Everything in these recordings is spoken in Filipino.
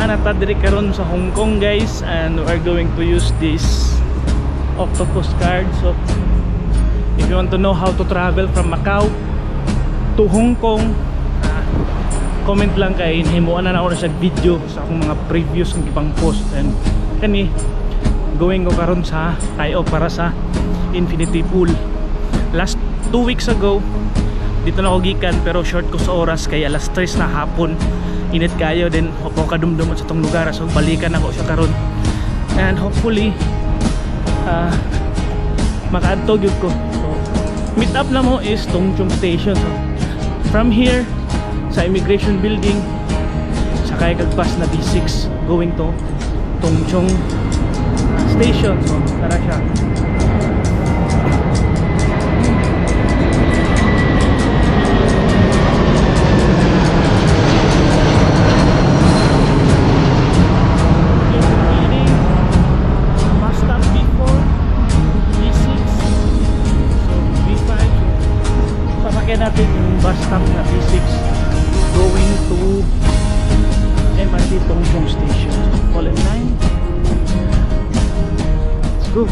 nata diri karon sa Hong Kong, guys, and we are going to use this octopus card. So if you want to know how to travel from Macau to Hong Kong, comment lang kay himuan na ako sa video sa akong mga previous ng ibang post. And kani going ko karon sa tayo para sa infinity pool. Last 2 weeks ago dito na ako gikan, pero short ko sa oras kaya alas 3 na hapon, init kayo din ako kadumdum sa tong lugar. So balikan ako siya karon, and hopefully makaadtog yun ko. So meet up na mo is Tung Chung Station. So from here sa immigration building sakay kag bus na B6 going to Tung Chung Station. So tara siya. Natin yung bus stop na B6 going to MRT Tung Chung Station. Fall in line. Let's go.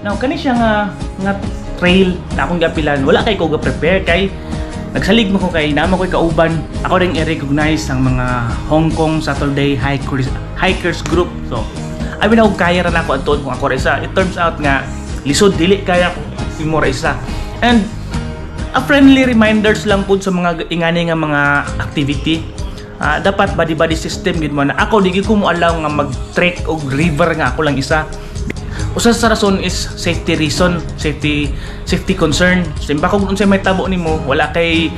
Now kani siya nga trail na akong gapilan, wala kay ko ga prepare kay nagsalig mo ko kay nama ko'y kauban. Ako ring i-recognize ang mga Hong Kong Saturday Hikers group. So abi na og kaya ra nako adto kung ako ra isa. It turns out nga lisod dili kaya ko mo ra isa. And a friendly reminders lang po sa mga ingani nga mga activity. Dapat body system gid mo na ako di ko mo allow nga mag-trek og river nga ako lang isa. Usa sa rason is safety reason, safety concern. Simba kung unsay may tabo nimo, wala kay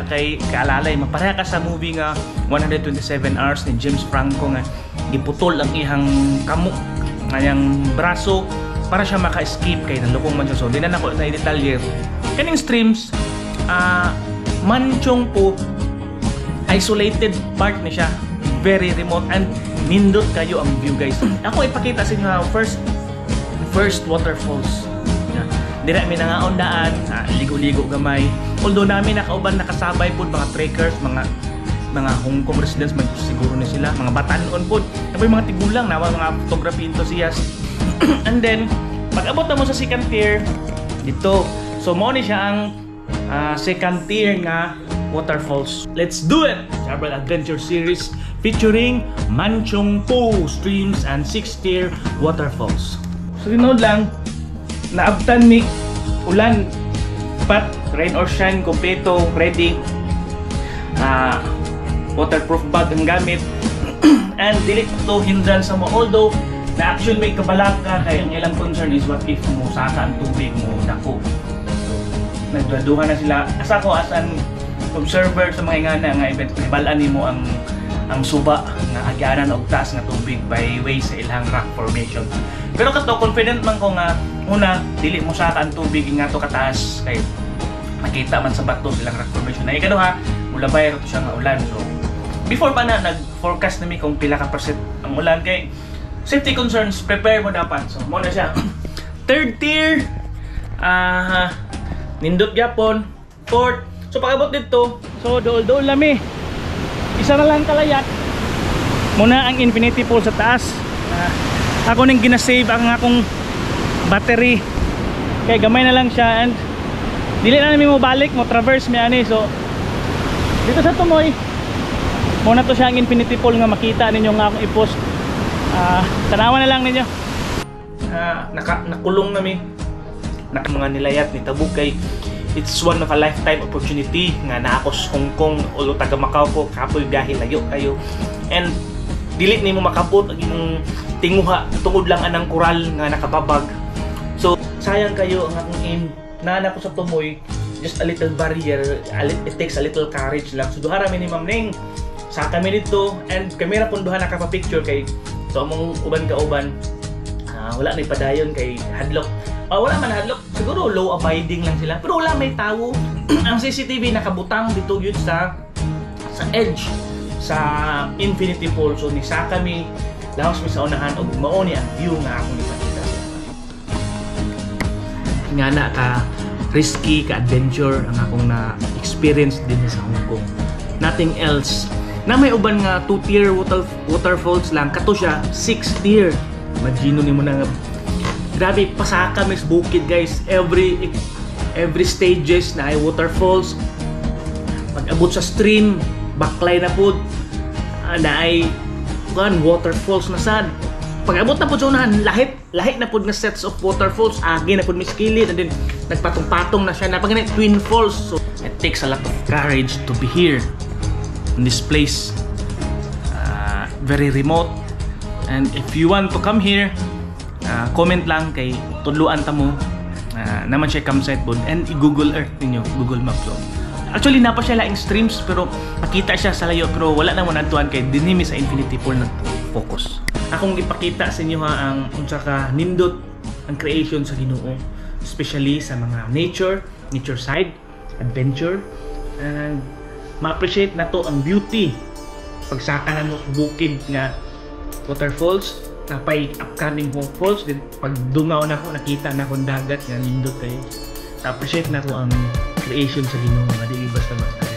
kaalalay. Mapareha ka sa movie nga 127 Hours ni James Franco nga giputol ang ihang kamok ngayang braso para siya maka-escape kay nalukong man siya. So di na nako na i-detalye. Kaning streams Manchong po isolated part na siya, very remote, and nindot kayo ang view, guys. Ako ipakita sa inyo first waterfalls. Dira mi nangaon daan, ligo-ligo gamay. Although namin nakauban nakasabay po mga trekkers, mga Hong Kong residents, siguro na sila, mga batanon po. Tapos mga tigulang na mga photography enthusiasts. And then pag abot na mo sa second tier dito, so mo ni siya ang second tier nga waterfalls. Let's do it! Travel Adventure Series featuring Manchong Po streams and 6-tier waterfalls. So tinod lang, naabtan mi ulan, pat, rain or shine, kompleto, ready. Waterproof bag ang gamit. And dili to hindrance sa mo. Although na action may kabalak ka, kaya ang ilang concern is what if mo saka ang tubig mo dako. Nagduduhan na sila. Asa ko as an observer sa mga ingana nga event, balaan nimo ang suba nga agyanan og taas nga tubig by way sa ilang rock formation. Pero kato confident man ko nga una dili mo saka ang tubig nga to kataas kay makita man sa bato silang rock formation. Na ikaduha, mulabay ra to siya nga ulan. So before pa na nag-forecast nami kung pila ka percent ang ulan kay safety concerns, prepare mo dapat. So mo na siya. Third tier, nindot gyapon. Fourth, so pag-abot dito, so dool lami. Isa na lang kalayat. Muna ang infinity pool sa taas. Ako nang gina-save ang akong battery. Kaya gamay na lang siya, and dili na namin mo balik, mo traverse mi ani. So dito sa tumoy, muna to siya ang infinity pool nga makita ninyo nga akong i-post. Tanawan na lang ninyo. Nakulong nami. Mga nilayat ni Tabuk kay it's one of a lifetime opportunity nga naako sa Hong Kong o taga Macau ko kapoy biyahe layo kayo, and dili nimo makapot ang imong tinguha tungod lang anang koral nga nakababag. So sayang kayo ang akong aim na ko sa tumoy, just a little barrier, it takes a little courage lang. So duha ra minimum ning sa kami dito, and kamera pun duha nakapa-picture kay so among uban ka uban wala na ipadayon kay hadlock. Wala man hadlock, siguro low abiding lang sila, pero wala may tawo. Ang CCTV nakabutang dito yun sa edge sa infinity pool. So ni sa kami lahos mi sa unahan og mao ni ang view nga akong ipakita sa inyo. Nga na ka risky ka adventure ang akong na experience din sa Hong Kong. Nothing else Na may uban nga 2-tier waterfalls lang, kato siya 6-tier. Imagino nimo na nga, grabe pasaka mes bukid guys. Every stages na ay waterfalls. Pag abot sa stream, baklay na pud na ay waterfalls na sad. Pag abot na pud sa unahan, lahit na pud nga sets of waterfalls, agi na pud miskilid, and then nagpatong-patong na siya na pag twin falls. So it takes a lot of courage to be here in this place, very remote. And if you want to come here, comment lang kay tudluan ta mo naman siya campsite pod, and i-Google Earth ninyo, Google Maps. So, actually napa siya laing streams pero makita siya sa layo, pero wala na mo nantuan kay dinimi sa Infinity Pool na focus. Akong ipakita sa inyo ang unsa ka nindot ang creation sa Ginoo, especially sa mga nature side, adventure, and ma-appreciate na to ang beauty pagsaka na mo bukid nga waterfalls, napay upcoming falls, din pag dungaw na ko nakita na akong dagat nga nindot kay na-appreciate na ko ang creation sa Ginoo nga dili basta-basta.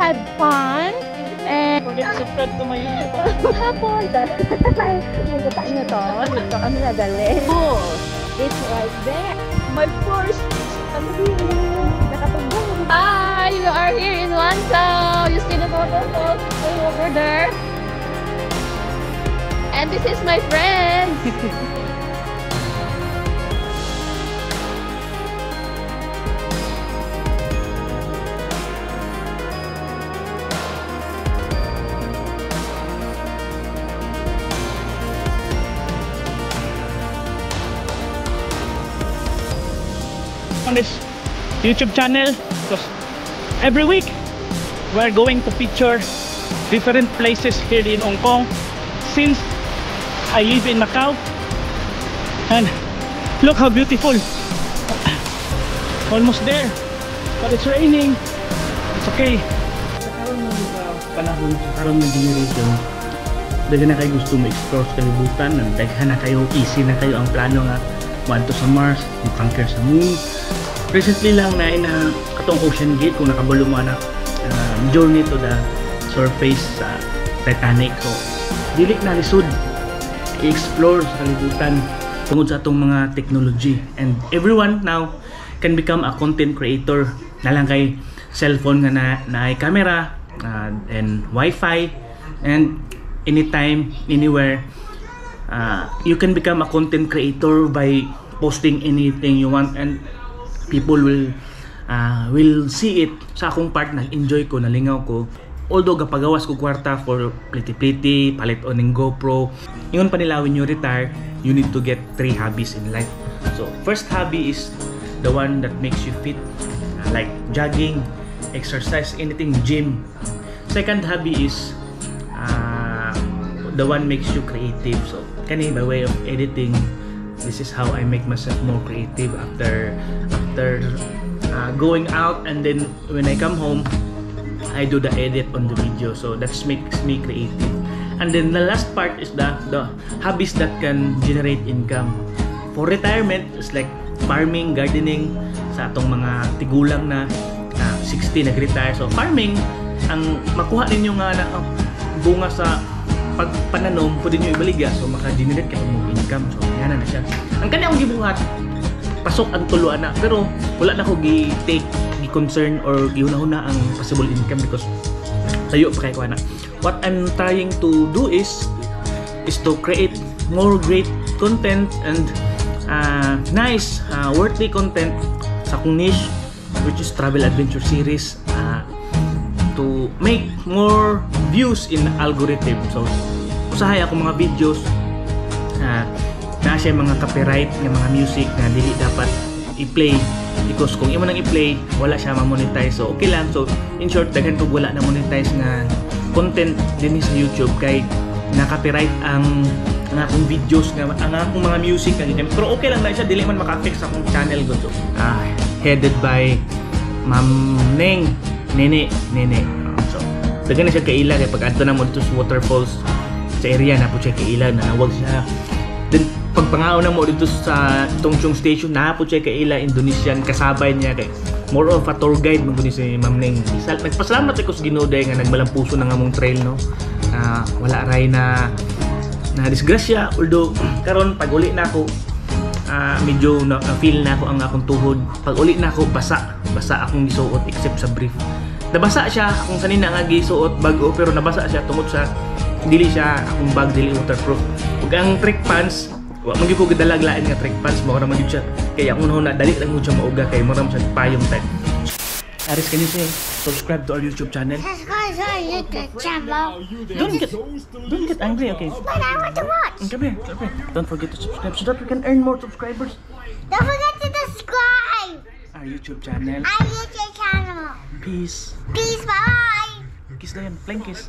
Had fun and subscribe to my YouTube. hapon magkita nyo to dito kami nagali. It's right there, my first nakatubong. Hi, we are here in Wansao. You see the waterfalls over there, and this is my friend. On this YouTube channel, because every week we're going to feature different places here in Hong Kong, since I live in Macau. And look how beautiful, almost there, but it's raining. It's okay. Panahon karon na dinirito, daghan na kayo gusto ma-explore sa kalibutan, daghan na kayo, easy na kayo ang plano nga wanto sa Mars, conquer sa Moon. Recently lang na katong Ocean Gate, kung nakabalo mo na journey to the surface sa Titanic. So dili na lisod i-explore sa kalibutan tungod sa atong mga technology, and everyone now can become a content creator na lang kay cellphone nga na ay camera and wifi, and anytime anywhere you can become a content creator by posting anything you want, and people will see it. Sa akong part, nag-enjoy ko, nalingaw ko. Although gapagawas ko kwarta for pliti-pliti, palit on ng GoPro. Ingon pa nila, when you retire, you need to get 3 hobbies in life. So first hobby is the one that makes you fit, like jogging, exercise, anything, gym. Second hobby is the one makes you creative. So kani, by way of editing, this is how I make myself more creative after going out, and then when I come home I do the edit on the video. So that makes me creative. And then the last part is the hobbies that can generate income. For retirement, it's like farming, gardening. Sa atong mga tigulang na 60 nag-retire, so farming, ang makuha ninyo nga na bunga sa pagpananom, pwede nyo ibaligya, so maka-generate kayo ng income. So yan na siya. Ang kanyang gibuhat, pasok ang tuluan na, pero wala na ko gi-take, gi-concern or giuna-una ang possible income because tayo pa kayo na. What I'm trying to do is to create more great content and nice, worthy content sa akong niche, which is travel adventure series, to make more views in algorithm. So usahay ako mga videos na siya mga copyright ng mga music na dili dapat i-play, because kung imo nang i-play wala siya ma-monetize. So okay lang. So in short, daghan ko wala na monetize nga content din sa YouTube kay na-copyright ang akong videos nga, ang akong mga music nga, pero okay lang na siya, dili man maka-affect sa akong channel ko. So headed by Ma'am Nene. So daghan na siya kaila kay pag adto na mo dito sa waterfalls sa area na po siya kaila, na wag siya. Then pagpangaw na mo dito sa Tongchong Station, na po siya kaila Indonesian, kasabay niya kay more of a tour guide mo si Ma'am Neng. Nagpasalamat ako sa Ginoo day nga nagmalampuso ng among trail, no. Wala ray na disgrasya, although karon pag uli na ako medyo na feel na ako ang akong tuhod. Pag uli na ako basa akong gisuot except sa brief. Nabasa siya akong sanina nga gisuot bago, pero nabasa siya tungod sa dili siya akong bag, dili waterproof. Ug ang trick pants, wa man gyud ko gidalaglaan nga trick pants, mao ra man gyud siya. Kaya akong na dali lang mo siya mauga kay mo ra siya payong type. Aris, can you say subscribe to our YouTube channel? Subscribe to our YouTube channel. Don't get angry, okay? But I want to watch. Come here. Don't forget to subscribe so that we can earn more subscribers. Don't forget to subscribe. Our YouTube channel. Our YouTube channel. Peace. Peace, bye. Kiss na yan. Plain kiss.